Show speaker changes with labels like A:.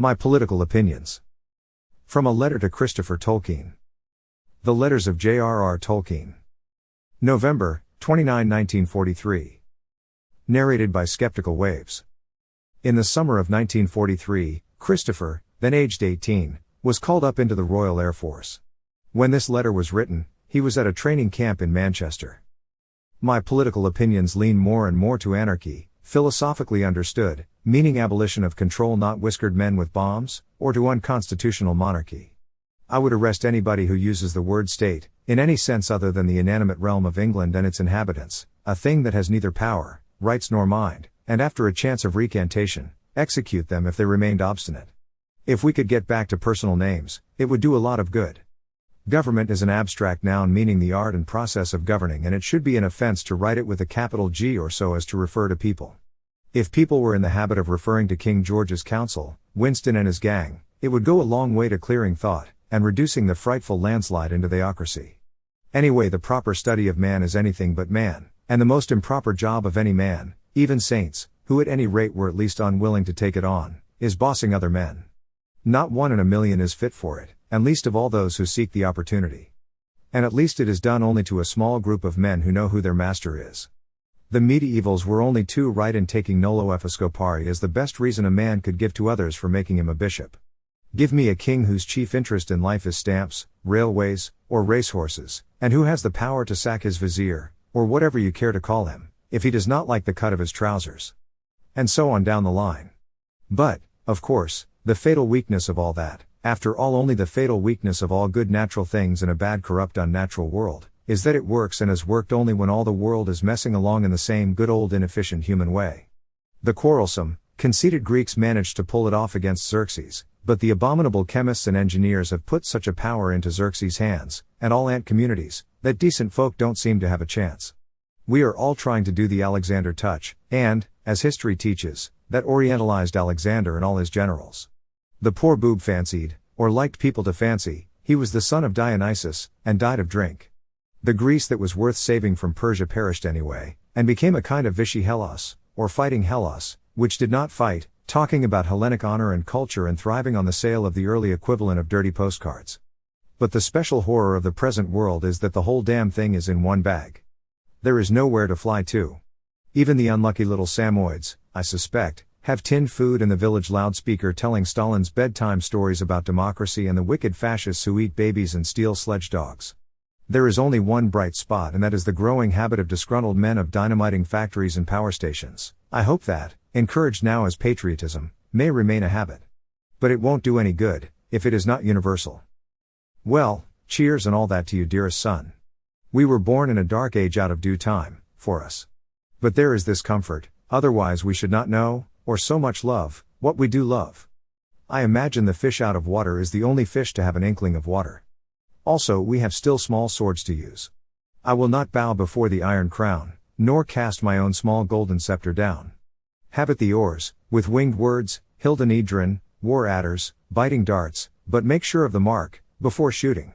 A: My political opinions. From a letter to Christopher Tolkien. The Letters of J.R.R. Tolkien. November 29, 1943. Narrated by Skeptical Waves. In the summer of 1943, Christopher, then aged 18, was called up into the Royal Air Force. When this letter was written, he was at a training camp in Manchester. My political opinions lean more and more to anarchy, philosophically understood, meaning abolition of control, not whiskered men with bombs, or to unconstitutional monarchy. I would arrest anybody who uses the word state, in any sense other than the inanimate realm of England and its inhabitants, a thing that has neither power, rights nor mind, and after a chance of recantation, execute them if they remained obstinate. If we could get back to personal names, it would do a lot of good. Government is an abstract noun meaning the art and process of governing, and it should be an offense to write it with a capital G or so as to refer to people. If people were in the habit of referring to King George's council, Winston and his gang, it would go a long way to clearing thought, and reducing the frightful landslide into theocracy. Anyway, the proper study of man is anything but man, and the most improper job of any man, even saints, who at any rate were at least unwilling to take it on, is bossing other men. Not one in a million is fit for it, and least of all those who seek the opportunity. And at least it is done only to a small group of men who know who their master is. The medievals were only too right in taking nolo episcopari as the best reason a man could give to others for making him a bishop. Give me a king whose chief interest in life is stamps, railways, or racehorses, and who has the power to sack his vizier, or whatever you care to call him, if he does not like the cut of his trousers. And so on down the line. But, of course, the fatal weakness of all that, after all only the fatal weakness of all good natural things in a bad corrupt unnatural world, is that it works and has worked only when all the world is messing along in the same good old inefficient human way. The quarrelsome, conceited Greeks managed to pull it off against Xerxes, but the abominable chemists and engineers have put such a power into Xerxes' hands, and all ant communities, that decent folk don't seem to have a chance. We are all trying to do the Alexander touch, and, as history teaches, that orientalized Alexander and all his generals. The poor boob fancied, or liked people to fancy, he was the son of Dionysus, and died of drink. The Greece that was worth saving from Persia perished anyway, and became a kind of Vichy Hellas, or fighting Hellas, which did not fight, talking about Hellenic honor and culture and thriving on the sale of the early equivalent of dirty postcards. But the special horror of the present world is that the whole damn thing is in one bag. There is nowhere to fly to. Even the unlucky little Samoids, I suspect, have tinned food and the village loudspeaker telling Stalin's bedtime stories about democracy and the wicked fascists who eat babies and steal sledge dogs. There is only one bright spot, and that is the growing habit of disgruntled men of dynamiting factories and power stations. I hope that, encouraged now as patriotism, may remain a habit. But it won't do any good, if it is not universal. Well, cheers and all that to you, dearest son. We were born in a dark age out of due time, for us. But there is this comfort, otherwise we should not know, or so much love, what we do love. I imagine the fish out of water is the only fish to have an inkling of water. Also we have still small swords to use. I will not bow before the iron crown, nor cast my own small golden scepter down. Have at the oars, with winged words, Hildenedrin, war adders, biting darts, but make sure of the mark, before shooting.